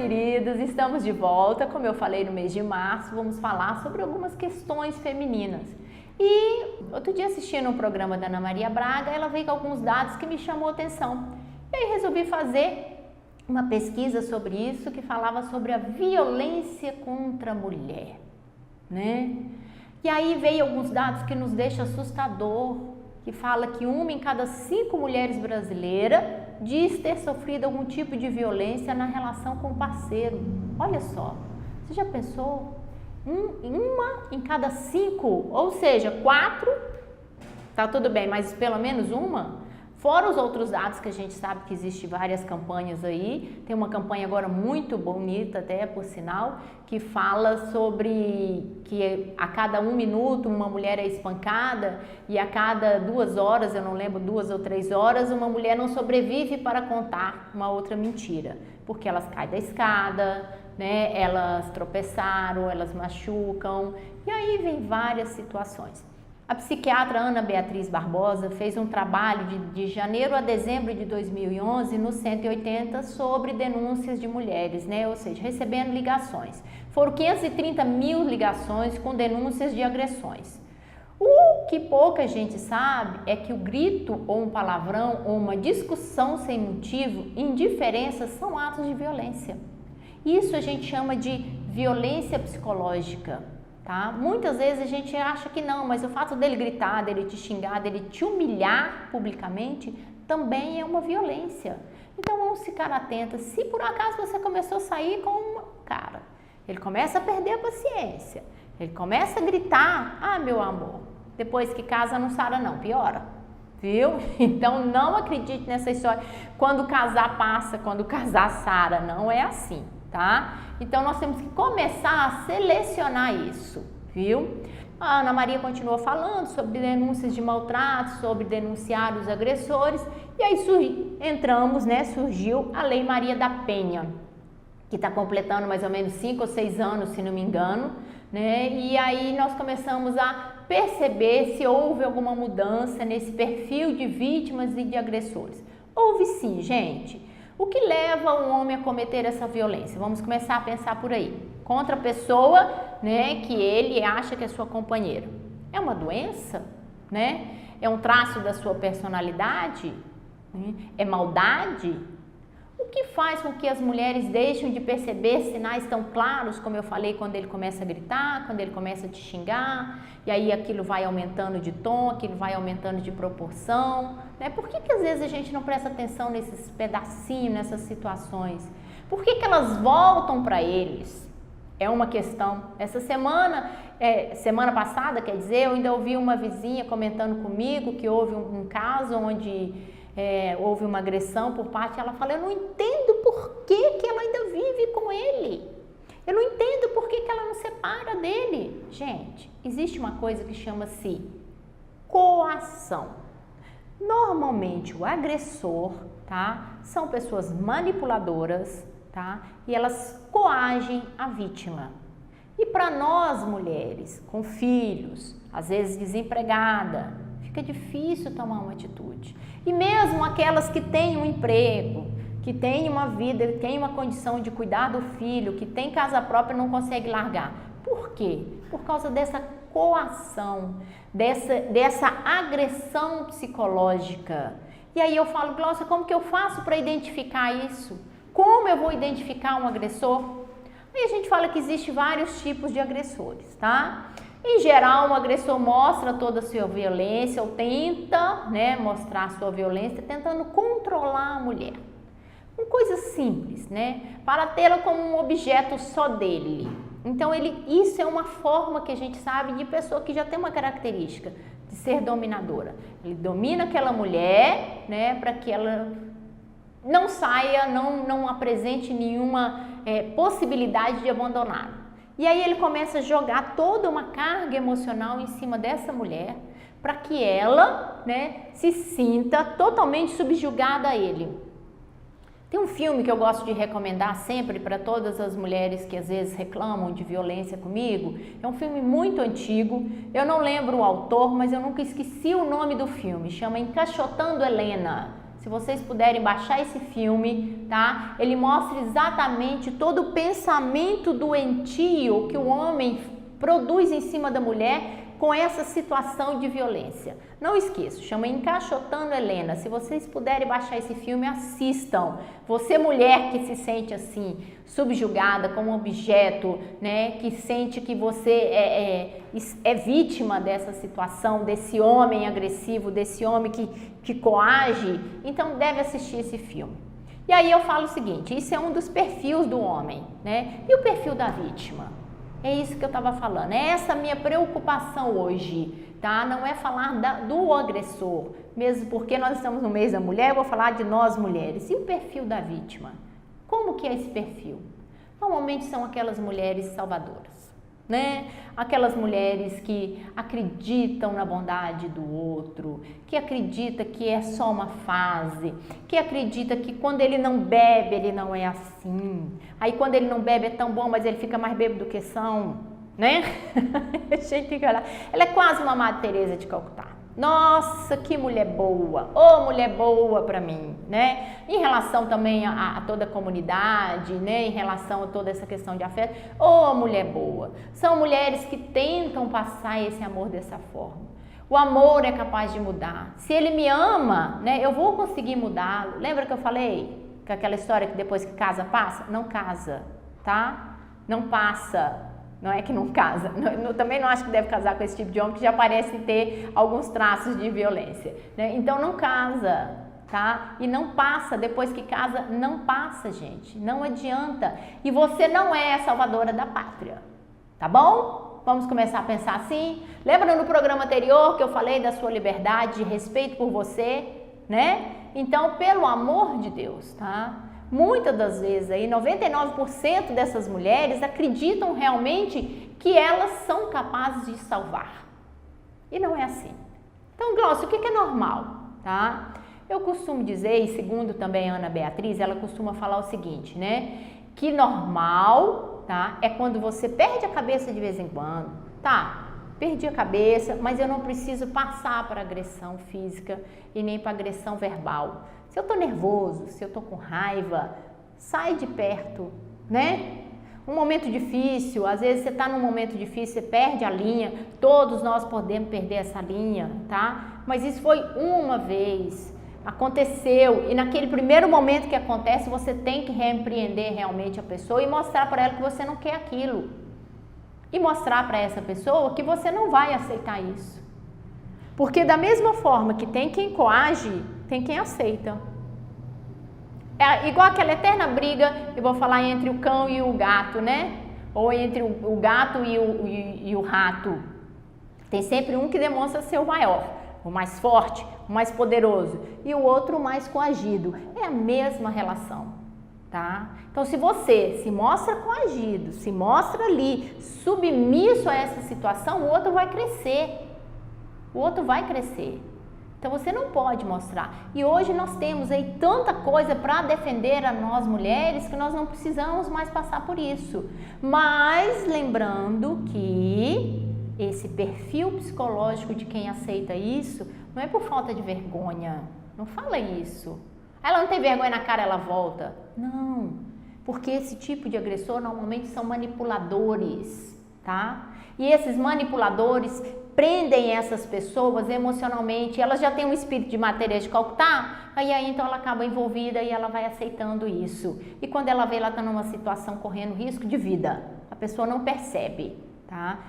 queridos, estamos de volta. Como eu falei no mês de março, vamos falar sobre algumas questões femininas. E outro dia assistindo um programa da Ana Maria Braga, ela veio com alguns dados que me chamou a atenção. E aí resolvi fazer uma pesquisa sobre isso, que falava sobre a violência contra a mulher, né? E aí veio alguns dados que nos deixam assustador, que fala que 1 em cada 5 mulheres brasileiras diz ter sofrido algum tipo de violência na relação com o parceiro. Olha só, você já pensou? 1 em cada 5, ou seja, 4, tá tudo bem, mas pelo menos 1. Fora os outros dados que a gente sabe que existem várias campanhas aí, tem uma campanha agora muito bonita até, por sinal, que fala sobre que a cada 1 minuto uma mulher é espancada e a cada 2 horas, eu não lembro, 2 ou 3 horas, uma mulher não sobrevive para contar uma outra mentira, porque elas caem da escada, né? Elas tropeçaram, elas machucam, e aí vem várias situações. A psiquiatra Ana Beatriz Barbosa fez um trabalho de janeiro a dezembro de 2011 no 180 sobre denúncias de mulheres, né? Ou seja, recebendo ligações. Foram 530 mil ligações com denúncias de agressões. O que pouca gente sabe é que o grito ou um palavrão ou uma discussão sem motivo, indiferença, são atos de violência. Isso a gente chama de violência psicológica. Tá? Muitas vezes a gente acha que não, mas o fato dele gritar, dele te xingar, dele te humilhar publicamente, também é uma violência. Então vamos ficar atentas. Se por acaso você começou a sair com um cara, ele começa a perder a paciência, ele começa a gritar, ah, meu amor, depois que casa não sara não, piora, viu? Então não acredite nessa história, quando casar passa, quando casar sara, não é assim. Tá? Então nós temos que começar a selecionar isso, viu? A Ana Maria continuou falando sobre denúncias de maltrato, sobre denunciar os agressores, e aí surgiu a Lei Maria da Penha, que está completando mais ou menos 5 ou 6 anos, se não me engano, né? E aí nós começamos a perceber se houve alguma mudança nesse perfil de vítimas e de agressores. Houve sim, gente. O que leva um homem a cometer essa violência? Vamos começar a pensar por aí. Contra a pessoa, né, que ele acha que é sua companheira. É uma doença? Né? É um traço da sua personalidade? Né? É maldade? O que faz com que as mulheres deixem de perceber sinais tão claros, como eu falei, quando ele começa a gritar, quando ele começa a te xingar, e aí aquilo vai aumentando de tom, aquilo vai aumentando de proporção, né? Por que às vezes a gente não presta atenção nesses pedacinhos, nessas situações? Por que elas voltam para eles? É uma questão. Essa semana passada, quer dizer, eu ainda ouvi uma vizinha comentando comigo que houve um caso onde houve uma agressão por parte, ela fala, eu não entendo por que ela ainda vive com ele. Eu não entendo por que ela não separa dele. Gente, existe uma coisa que chama-se coação. Normalmente o agressor, tá, são pessoas manipuladoras, tá, e elas coagem a vítima. E para nós mulheres, com filhos, às vezes desempregada, fica difícil tomar uma atitude. E mesmo aquelas que têm um emprego, que têm uma vida, que têm uma condição de cuidar do filho, que tem casa própria, não consegue largar. Por quê? Por causa dessa coação, dessa agressão psicológica. E aí eu falo, Glaucia, como que eu faço para identificar isso? Como eu vou identificar um agressor? Aí a gente fala que existe vários tipos de agressores, tá? Em geral, um agressor mostra toda a sua violência ou tenta, né, mostrar a sua violência tentando controlar a mulher. Uma coisa simples, né? Para tê-la como um objeto só dele. Então, isso é uma forma que a gente sabe de pessoa que já tem uma característica de ser dominadora. Ele domina aquela mulher, né, para que ela não saia, não apresente nenhuma possibilidade de abandoná-lo. E aí ele começa a jogar toda uma carga emocional em cima dessa mulher para que ela, né, se sinta totalmente subjugada a ele. Tem um filme que eu gosto de recomendar sempre para todas as mulheres que às vezes reclamam de violência comigo. É um filme muito antigo, eu não lembro o autor, mas eu nunca esqueci o nome do filme. Chama Encaixotando Helena. Se vocês puderem baixar esse filme, tá? Ele mostra exatamente todo o pensamento doentio que o homem produz em cima da mulher com essa situação de violência. Não esqueça, chama Encaixotando Helena. Se vocês puderem baixar esse filme, assistam. Você, mulher que se sente assim, subjugada como objeto, né? Que sente que você é vítima dessa situação, desse homem agressivo, desse homem que coage, então deve assistir esse filme. E aí eu falo o seguinte, isso é um dos perfis do homem, né? E o perfil da vítima? É isso que eu estava falando, é essa minha preocupação hoje, tá? Não é falar do agressor, mesmo porque nós estamos no mês da mulher, eu vou falar de nós mulheres. E o perfil da vítima? Como que é esse perfil? Normalmente são aquelas mulheres salvadoras, né? Aquelas mulheres que acreditam na bondade do outro, que acredita que é só uma fase, que acredita que quando ele não bebe, ele não é assim. Aí quando ele não bebe é tão bom, mas ele fica mais bêbado do que são, né? Ela é quase uma Madre Teresa de Calcutá. Nossa, que mulher boa! Ô, mulher boa para mim, né? Em relação também a toda a comunidade, né? Em relação a toda essa questão de afeto, ô, mulher boa! São mulheres que tentam passar esse amor dessa forma. O amor é capaz de mudar. Se ele me ama, né? Eu vou conseguir mudá-lo. Lembra que eu falei que aquela história que depois que casa passa? Não casa, tá? Não passa. Não é que não casa, também não acho que deve casar com esse tipo de homem que já parece ter alguns traços de violência, né? Então não casa, tá? E não passa, depois que casa, não passa, gente, não adianta. E você não é a salvadora da pátria, tá bom? Vamos começar a pensar assim? Lembra no programa anterior que eu falei da sua liberdade, de respeito por você, né? Então, pelo amor de Deus, tá? Muitas das vezes, aí, 99% dessas mulheres acreditam realmente que elas são capazes de salvar. E não é assim. Então, Glaucia, o que é normal? Tá? Eu costumo dizer, e segundo também a Ana Beatriz, ela costuma falar o seguinte, né? Que normal, tá? É quando você perde a cabeça de vez em quando. Tá, perdi a cabeça, mas eu não preciso passar para agressão física e nem para agressão verbal. Se eu tô nervoso, se eu tô com raiva, sai de perto, né? Um momento difícil, às vezes você tá num momento difícil, você perde a linha, todos nós podemos perder essa linha, tá? Mas isso foi uma vez, aconteceu, e naquele primeiro momento que acontece, você tem que repreender realmente a pessoa e mostrar para ela que você não quer aquilo. E mostrar para essa pessoa que você não vai aceitar isso. Porque da mesma forma que tem quem coage, tem quem aceita. É igual aquela eterna briga, eu vou falar, entre o cão e o gato, né? Ou entre o gato e o rato. Tem sempre um que demonstra ser o maior, o mais forte, o mais poderoso, e o outro o mais coagido. É a mesma relação, tá? Então, se você se mostra coagido, se mostra ali submisso a essa situação, o outro vai crescer. O outro vai crescer. Então você não pode mostrar. E hoje nós temos aí tanta coisa para defender a nós mulheres que nós não precisamos mais passar por isso. Mas lembrando que esse perfil psicológico de quem aceita isso não é por falta de vergonha. Não fala isso. Ela não tem vergonha na cara, ela volta. Não. Porque esse tipo de agressor normalmente são manipuladores, tá? E esses manipuladores prendem essas pessoas emocionalmente, elas já têm um espírito de Madre Teresa de Calcutá, aí então ela acaba envolvida e ela vai aceitando isso. E quando ela vê, ela está numa situação correndo risco de vida, a pessoa não percebe, tá?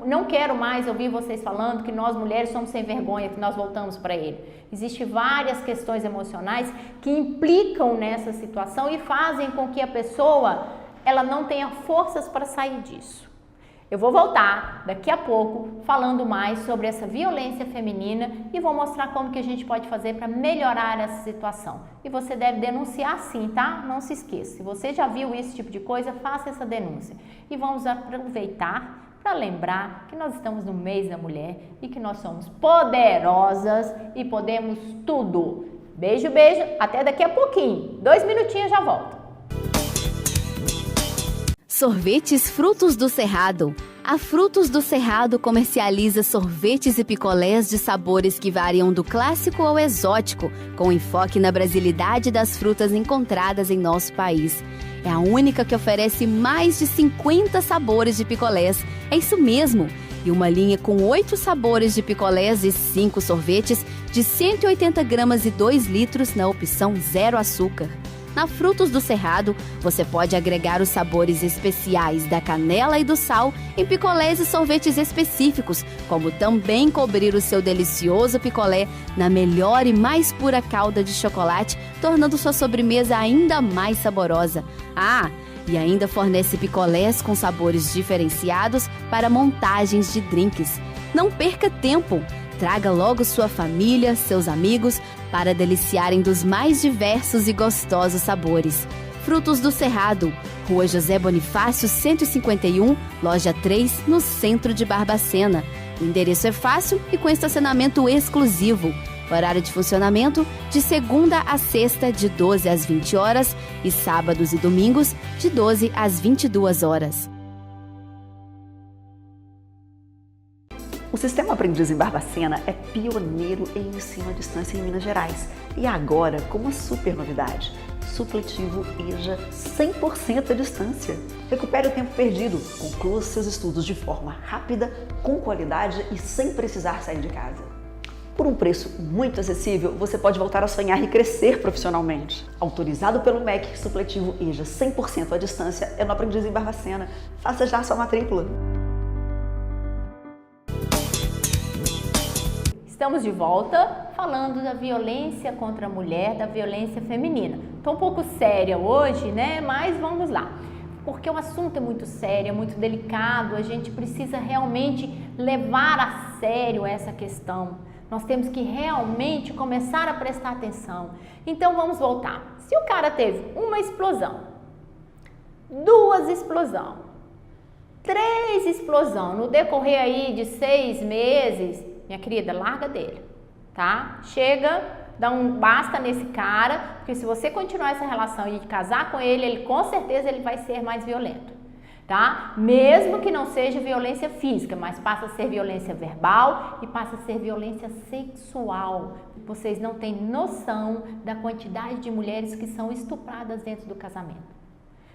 Não quero mais ouvir vocês falando que nós mulheres somos sem vergonha, que nós voltamos para ele. Existem várias questões emocionais que implicam nessa situação e fazem com que a pessoa ela não tenha forças para sair disso. Eu vou voltar daqui a pouco falando mais sobre essa violência feminina e vou mostrar como que a gente pode fazer para melhorar essa situação. E você deve denunciar sim, tá? Não se esqueça. Se você já viu esse tipo de coisa, faça essa denúncia. E vamos aproveitar para lembrar que nós estamos no mês da mulher e que nós somos poderosas e podemos tudo. Beijo, beijo. Até daqui a pouquinho. 2 minutinhos, já volto. Sorvetes Frutos do Cerrado. A Frutos do Cerrado comercializa sorvetes e picolés de sabores que variam do clássico ao exótico, com enfoque na brasilidade das frutas encontradas em nosso país. É a única que oferece mais de 50 sabores de picolés. É isso mesmo! E uma linha com 8 sabores de picolés e 5 sorvetes de 180 gramas e 2 litros na opção zero açúcar. Na Frutos do Cerrado, você pode agregar os sabores especiais da canela e do sal em picolés e sorvetes específicos, como também cobrir o seu delicioso picolé na melhor e mais pura calda de chocolate, tornando sua sobremesa ainda mais saborosa. E ainda fornece picolés com sabores diferenciados para montagens de drinks. Não perca tempo! Traga logo sua família, seus amigos, para deliciarem dos mais diversos e gostosos sabores. Frutos do Cerrado, Rua José Bonifácio, 151, Loja 3, no centro de Barbacena. O endereço é fácil e com estacionamento exclusivo. Horário de funcionamento de segunda a sexta, de 12 às 20 horas, e sábados e domingos, de 12 às 22 horas. O Sistema Aprendiz em Barbacena é pioneiro em ensino à distância em Minas Gerais. E agora, com uma super novidade, supletivo EJA 100% à distância. Recupere o tempo perdido, conclua seus estudos de forma rápida, com qualidade e sem precisar sair de casa. Por um preço muito acessível, você pode voltar a sonhar e crescer profissionalmente. Autorizado pelo MEC, supletivo EJA 100% à distância é no Aprendiz em Barbacena. Faça já sua matrícula. Estamos de volta falando da violência contra a mulher, da violência feminina. Estou um pouco séria hoje, né? Mas vamos lá. Porque o assunto é muito sério, é muito delicado, a gente precisa realmente levar a sério essa questão. Nós temos que realmente começar a prestar atenção. Então vamos voltar. Se o cara teve uma explosão, 2 explosões, 3 explosões no decorrer aí de 6 meses, minha querida, larga dele, tá? Chega, dá um basta nesse cara, porque se você continuar essa relação e casar com ele, com certeza ele vai ser mais violento, tá? Mesmo que não seja violência física, mas passa a ser violência verbal e passa a ser violência sexual. Vocês não têm noção da quantidade de mulheres que são estupradas dentro do casamento,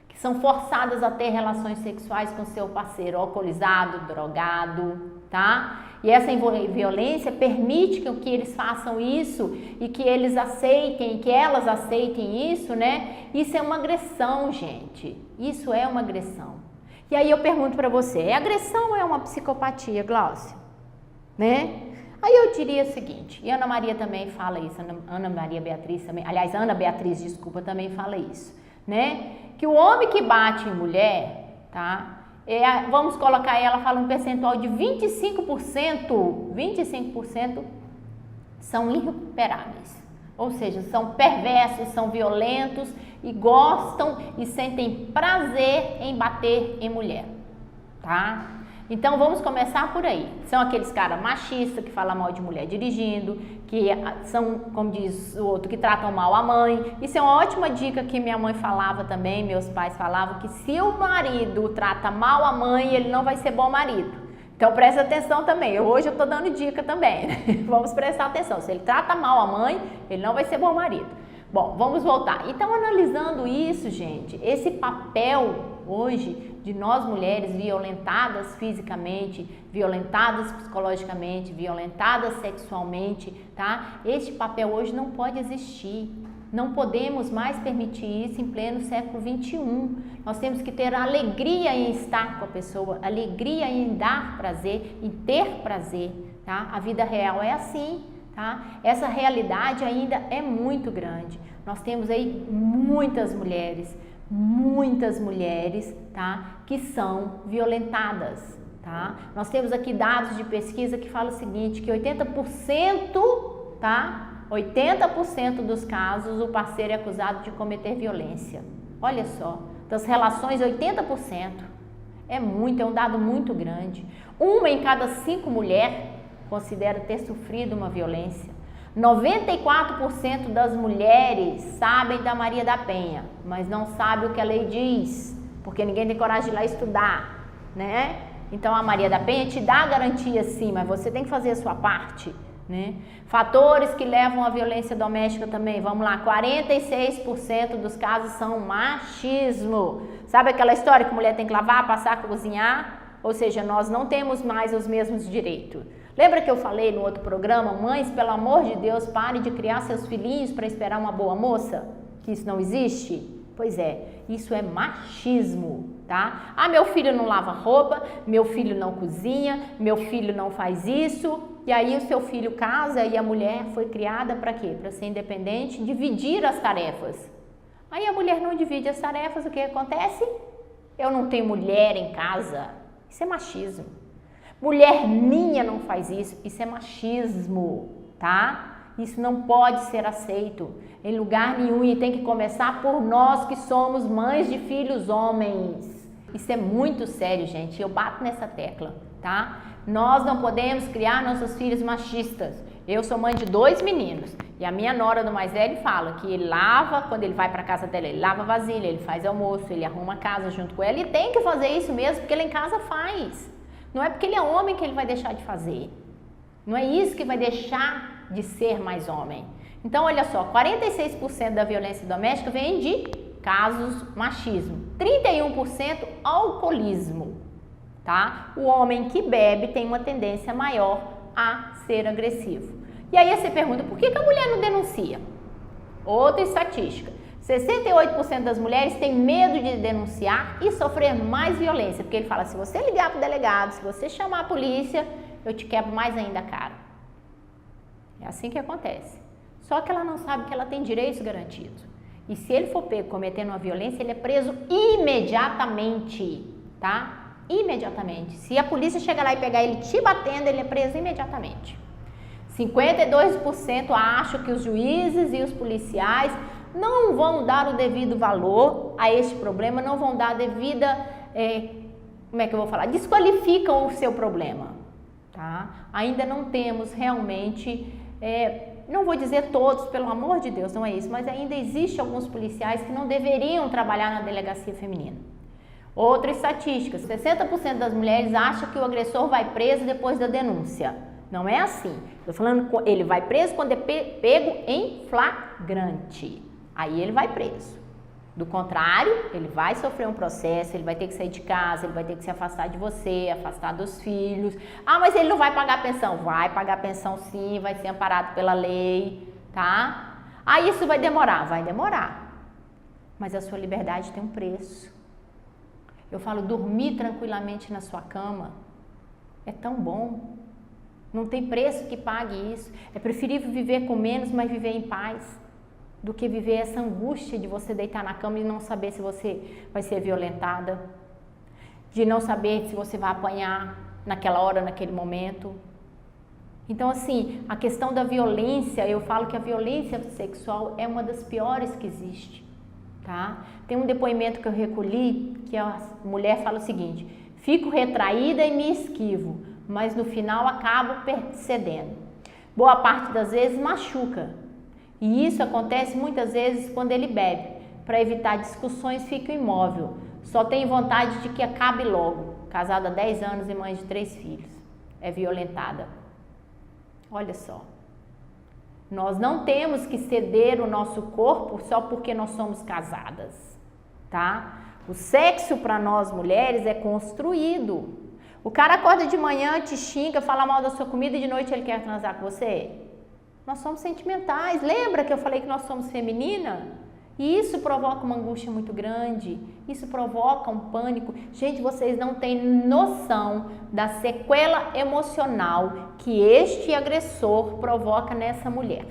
que são forçadas a ter relações sexuais com seu parceiro alcoolizado, drogado, tá? E essa violência permite que eles façam isso e que eles aceitem, que elas aceitem isso, né? Isso é uma agressão, gente. Isso é uma agressão. E aí eu pergunto para você, é agressão ou é uma psicopatia, Glaucia? Né? Aí eu diria o seguinte, e Ana Maria também fala isso, Ana Beatriz também fala isso, né? Que o homem que bate em mulher, tá? Vamos colocar ela, fala um percentual de 25% são irrecuperáveis, ou seja, são perversos, são violentos e gostam e sentem prazer em bater em mulher, tá? Então vamos começar por aí. São aqueles caras machistas que falam mal de mulher dirigindo, que são, como diz o outro, que tratam mal a mãe. Isso é uma ótima dica que minha mãe falava também, meus pais falavam, que se o marido trata mal a mãe, ele não vai ser bom marido. Então presta atenção também. Hoje eu tô dando dica também, né? Vamos prestar atenção. Se ele trata mal a mãe, ele não vai ser bom marido. Bom, vamos voltar. Então, analisando isso, gente, esse papel hoje de nós mulheres violentadas fisicamente, violentadas psicologicamente, violentadas sexualmente, tá? Este papel hoje não pode existir. Não podemos mais permitir isso em pleno século XXI. Nós temos que ter alegria em estar com a pessoa, alegria em dar prazer, em ter prazer, tá? A vida real é assim, tá? Essa realidade ainda é muito grande. Nós temos aí muitas mulheres, tá? Que são violentadas, tá? Nós temos aqui dados de pesquisa que falam o seguinte, que 80%, tá? 80% dos casos o parceiro é acusado de cometer violência. Olha só, das relações 80%. É um dado muito grande. 1 em cada 5 mulheres considera ter sofrido uma violência. 94% das mulheres sabem da Maria da Penha, mas não sabem o que a lei diz, porque ninguém tem coragem de ir lá estudar, né? Então a Maria da Penha te dá garantia sim, mas você tem que fazer a sua parte, né? Fatores que levam à violência doméstica também, vamos lá, 46% dos casos são machismo. Sabe aquela história que a mulher tem que lavar, passar, cozinhar? Ou seja, nós não temos mais os mesmos direitos. Lembra que eu falei no outro programa, mães, pelo amor de Deus, pare de criar seus filhinhos para esperar uma boa moça? Que isso não existe? Pois é, isso é machismo, tá? Ah, meu filho não lava roupa, meu filho não cozinha, meu filho não faz isso. E aí o seu filho casa e a mulher foi criada para quê? Para ser independente, dividir as tarefas. Aí a mulher não divide as tarefas, o que acontece? Eu não tenho mulher em casa. Isso é machismo. Mulher minha não faz isso. Isso é machismo, tá? Isso não pode ser aceito em lugar nenhum e tem que começar por nós que somos mães de filhos homens. Isso é muito sério, gente. Eu bato nessa tecla, tá? Nós não podemos criar nossos filhos machistas. Eu sou mãe de 2 meninos e a minha nora do mais velho fala que ele lava, quando ele vai para casa dela, ele lava vasilha, ele faz almoço, ele arruma a casa junto com ela e tem que fazer isso mesmo porque ele em casa faz. Não é porque ele é homem que ele vai deixar de fazer. Não é isso que vai deixar de ser mais homem. Então, olha só, 46% da violência doméstica vem de casos machismo, 31% alcoolismo, tá? O homem que bebe tem uma tendência maior a ser agressivo. E aí você pergunta, por que a mulher não denuncia? Outra estatística, 68% das mulheres têm medo de denunciar e sofrer mais violência, porque ele fala, se você ligar para o delegado, se você chamar a polícia, eu te quebro mais ainda a cara. É assim que acontece. Só que ela não sabe que ela tem direitos garantidos. E se ele for pego cometendo uma violência, ele é preso imediatamente, tá? Imediatamente. Se a polícia chegar lá e pegar ele te batendo, ele é preso imediatamente. 52% acham que os juízes e os policiais não vão dar o devido valor a este problema, não vão dar a devida, como é que eu vou falar? Desqualificam o seu problema, tá? Ainda não temos realmente, não vou dizer todos, pelo amor de Deus, não é isso, mas ainda existe alguns policiais que não deveriam trabalhar na delegacia feminina. Outra estatística, 60% das mulheres acham que o agressor vai preso depois da denúncia. Não é assim. Estou falando, ele vai preso quando é pego em flagrante. Aí ele vai preso. Do contrário, ele vai sofrer um processo, ele vai ter que sair de casa, ele vai ter que se afastar de você, afastar dos filhos. Ah, mas ele não vai pagar pensão. Vai pagar pensão sim, vai ser amparado pela lei, tá? Ah, isso vai demorar. Vai demorar. Mas a sua liberdade tem um preço. Eu falo, dormir tranquilamente na sua cama é tão bom. Não tem preço que pague isso. É preferível viver com menos, mas viver em paz, do que viver essa angústia de você deitar na cama e não saber se você vai ser violentada, de não saber se você vai apanhar naquela hora, naquele momento. Então, assim, a questão da violência, eu falo que a violência sexual é uma das piores que existe, tá? Tem um depoimento que eu recolhi, que a mulher fala o seguinte, fico retraída e me esquivo, mas no final acabo cedendo. Boa parte das vezes machuca. E isso acontece muitas vezes quando ele bebe. Para evitar discussões, fica imóvel. Só tem vontade de que acabe logo. Casada há 10 anos e mãe de 3 filhos. É violentada. Olha só. Nós não temos que ceder o nosso corpo só porque nós somos casadas, tá? O sexo para nós mulheres é construído. O cara acorda de manhã, te xinga, fala mal da sua comida e de noite ele quer transar com você? Nós somos sentimentais. Lembra que eu falei que nós somos feminina? E isso provoca uma angústia muito grande. Isso provoca um pânico. Gente, vocês não têm noção da sequela emocional que este agressor provoca nessa mulher,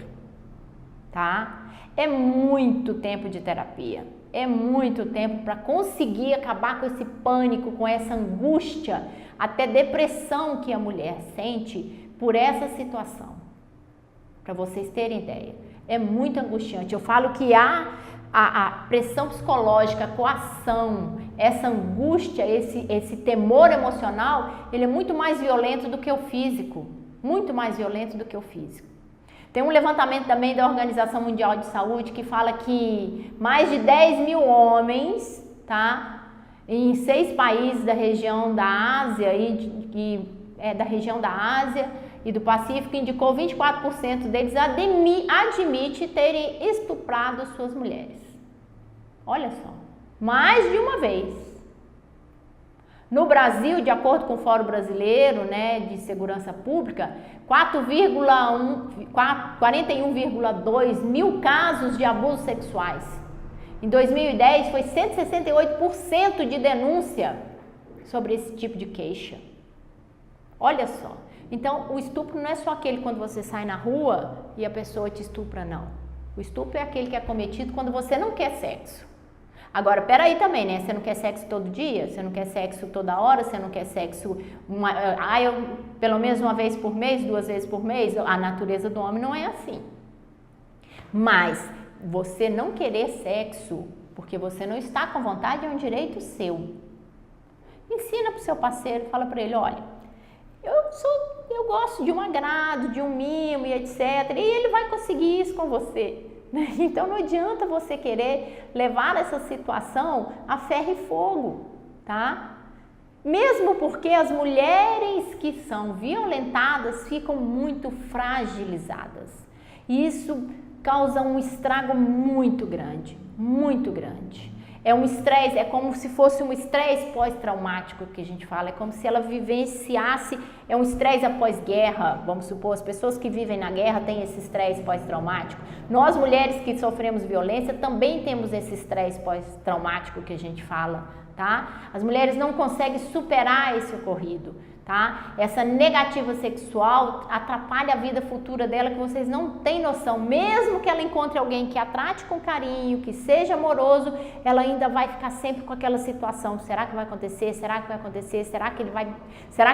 tá? É muito tempo de terapia. É muito tempo para conseguir acabar com esse pânico, com essa angústia, até depressão que a mulher sente por essa situação. Para vocês terem ideia, é muito angustiante. Eu falo que a pressão psicológica, a coação, essa angústia, esse temor emocional, ele é muito mais violento do que o físico. Muito mais violento do que o físico. Tem um levantamento também da Organização Mundial de Saúde que fala que mais de 10 mil homens, tá, em 6 países da região da Ásia da região da Ásia e do Pacífico, indicou 24% deles admite terem estuprado suas mulheres. Olha só, mais de uma vez. No Brasil, de acordo com o Fórum Brasileiro, né, de Segurança Pública, 41,2 mil casos de abusos sexuais. Em 2010, foi 168% de denúncia sobre esse tipo de queixa. Olha só. Então, o estupro não é só aquele quando você sai na rua e a pessoa te estupra, não. O estupro é aquele que é cometido quando você não quer sexo. Agora, peraí também, né? Você não quer sexo todo dia? Você não quer sexo toda hora? Você não quer sexo pelo menos uma vez por mês, 2 vezes por mês? A natureza do homem não é assim. Mas você não querer sexo porque você não está com vontade é um direito seu. Ensina para o seu parceiro, fala para ele, olha, eu gosto de um agrado, de um mimo e etc. E ele vai conseguir isso com você. Então não adianta você querer levar essa situação a ferro e fogo, tá? Mesmo porque as mulheres que são violentadas ficam muito fragilizadas. E isso causa um estrago muito grande, muito grande. É um estresse, é como se fosse um estresse pós-traumático que a gente fala, é como se ela vivenciasse, é um estresse após guerra, vamos supor, as pessoas que vivem na guerra têm esse estresse pós-traumático. Nós mulheres que sofremos violência também temos esse estresse pós-traumático que a gente fala, tá? As mulheres não conseguem superar esse ocorrido, tá? Essa negativa sexual atrapalha a vida futura dela que vocês não têm noção. Mesmo que ela encontre alguém que a trate com carinho, que seja amoroso, ela ainda vai ficar sempre com aquela situação. Será que vai acontecer? Será que vai acontecer? Será que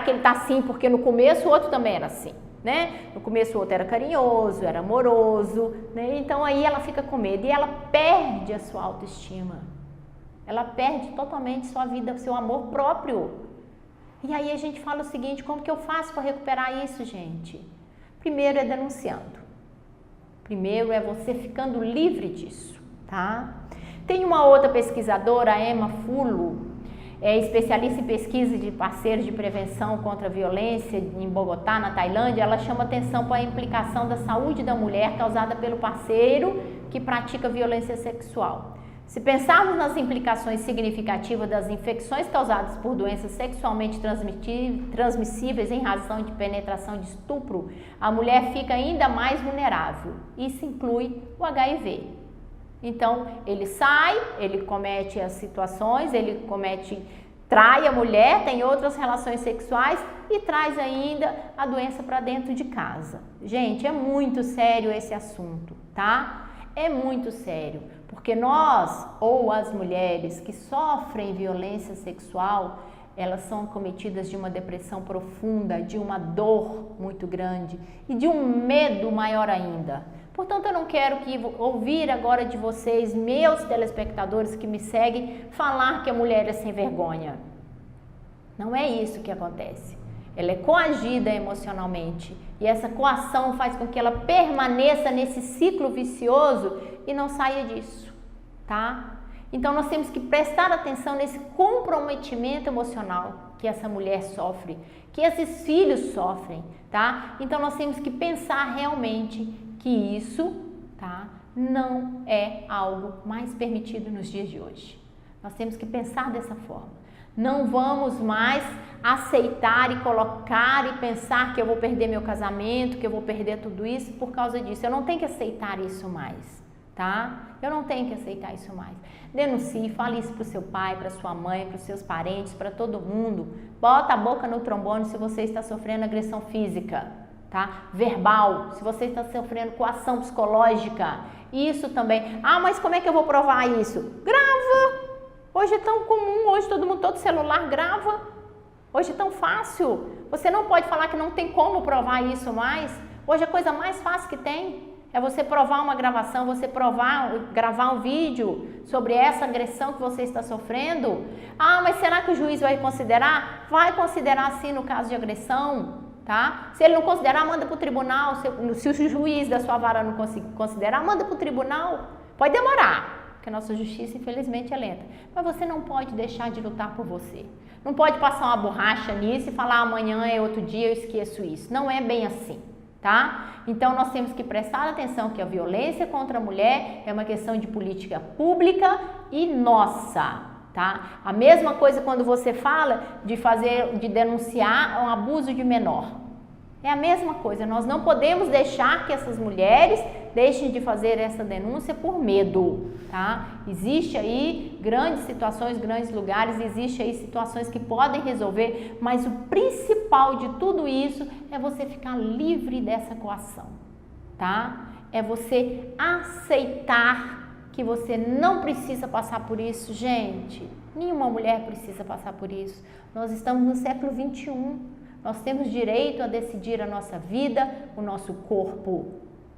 ele tá assim porque no começo o outro também era assim, né? No começo o outro era carinhoso, era amoroso, né? Então aí ela fica com medo e ela perde a sua autoestima. Ela perde totalmente sua vida, seu amor próprio. E aí a gente fala o seguinte, como que eu faço para recuperar isso, gente? Primeiro é denunciando. Primeiro é você ficando livre disso, tá? Tem uma outra pesquisadora, a Emma Fulo, é especialista em pesquisa de parceiros de prevenção contra a violência em Bogotá, na Tailândia. Ela chama atenção para a implicação da saúde da mulher causada pelo parceiro que pratica violência sexual. Se pensarmos nas implicações significativas das infecções causadas por doenças sexualmente transmissíveis em razão de penetração de estupro, a mulher fica ainda mais vulnerável. Isso inclui o HIV. Então, ele sai, ele comete as situações, trai a mulher, tem outras relações sexuais e traz ainda a doença para dentro de casa. Gente, é muito sério esse assunto, tá? É muito sério, porque nós, ou as mulheres que sofrem violência sexual, elas são acometidas de uma depressão profunda, de uma dor muito grande e de um medo maior ainda. Portanto, eu não quero ouvir agora de vocês, meus telespectadores que me seguem, falar que a mulher é sem vergonha. Não é isso que acontece. Ela é coagida emocionalmente e essa coação faz com que ela permaneça nesse ciclo vicioso e não saia disso, tá? Então nós temos que prestar atenção nesse comprometimento emocional que essa mulher sofre, que esses filhos sofrem, tá? Então nós temos que pensar realmente que isso, tá, não é algo mais permitido nos dias de hoje. Nós temos que pensar dessa forma. Não vamos mais aceitar e colocar e pensar que eu vou perder meu casamento, que eu vou perder tudo isso por causa disso. Eu não tenho que aceitar isso mais, tá? Eu não tenho que aceitar isso mais. Denuncie, fale isso para o seu pai, para sua mãe, para os seus parentes, para todo mundo. Bota a boca no trombone se você está sofrendo agressão física, tá? Verbal, se você está sofrendo coação psicológica. Isso também. Ah, mas como é que eu vou provar isso? Grava! Hoje é tão comum, hoje todo celular grava. Hoje é tão fácil. Você não pode falar que não tem como provar isso mais. Hoje a coisa mais fácil que tem é você provar uma gravação, você gravar um vídeo sobre essa agressão que você está sofrendo. Ah, mas será que o juiz vai considerar? Vai considerar sim no caso de agressão, tá? Se ele não considerar, manda para o tribunal. Se o juiz da sua vara não considerar, manda para o tribunal. Pode demorar. porque a nossa justiça, infelizmente, é lenta. Mas você não pode deixar de lutar por você. Não pode passar uma borracha nisso e falar amanhã é outro dia, eu esqueço isso. Não é bem assim, tá? Então, nós temos que prestar atenção que a violência contra a mulher é uma questão de política pública e nossa, tá? A mesma coisa quando você fala de denunciar um abuso de menor. É a mesma coisa, nós não podemos deixar que essas mulheres deixem de fazer essa denúncia por medo, tá? Existe aí grandes situações, grandes lugares, existe aí situações que podem resolver, mas o principal de tudo isso é você ficar livre dessa coação, tá? É você aceitar que você não precisa passar por isso, gente. Nenhuma mulher precisa passar por isso. Nós estamos no século 21. Nós temos direito a decidir a nossa vida, o nosso corpo,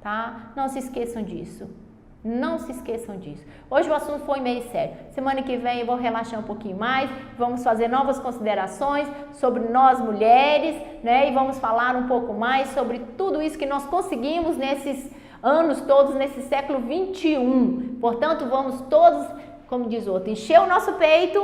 tá? Não se esqueçam disso. Não se esqueçam disso. Hoje o assunto foi meio sério. Semana que vem eu vou relaxar um pouquinho mais, vamos fazer novas considerações sobre nós mulheres, né? E vamos falar um pouco mais sobre tudo isso que nós conseguimos nesses anos todos, nesse século 21. Portanto, vamos todos, como diz o outro, encher o nosso peito,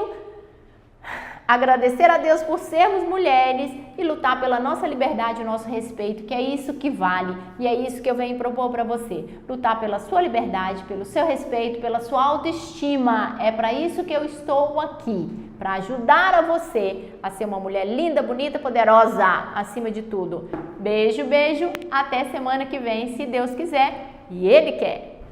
agradecer a Deus por sermos mulheres e lutar pela nossa liberdade e nosso respeito, que é isso que vale e é isso que eu venho propor para você. Lutar pela sua liberdade, pelo seu respeito, pela sua autoestima. É para isso que eu estou aqui, para ajudar a você a ser uma mulher linda, bonita, poderosa, acima de tudo. Beijo, beijo, até semana que vem, se Deus quiser e Ele quer.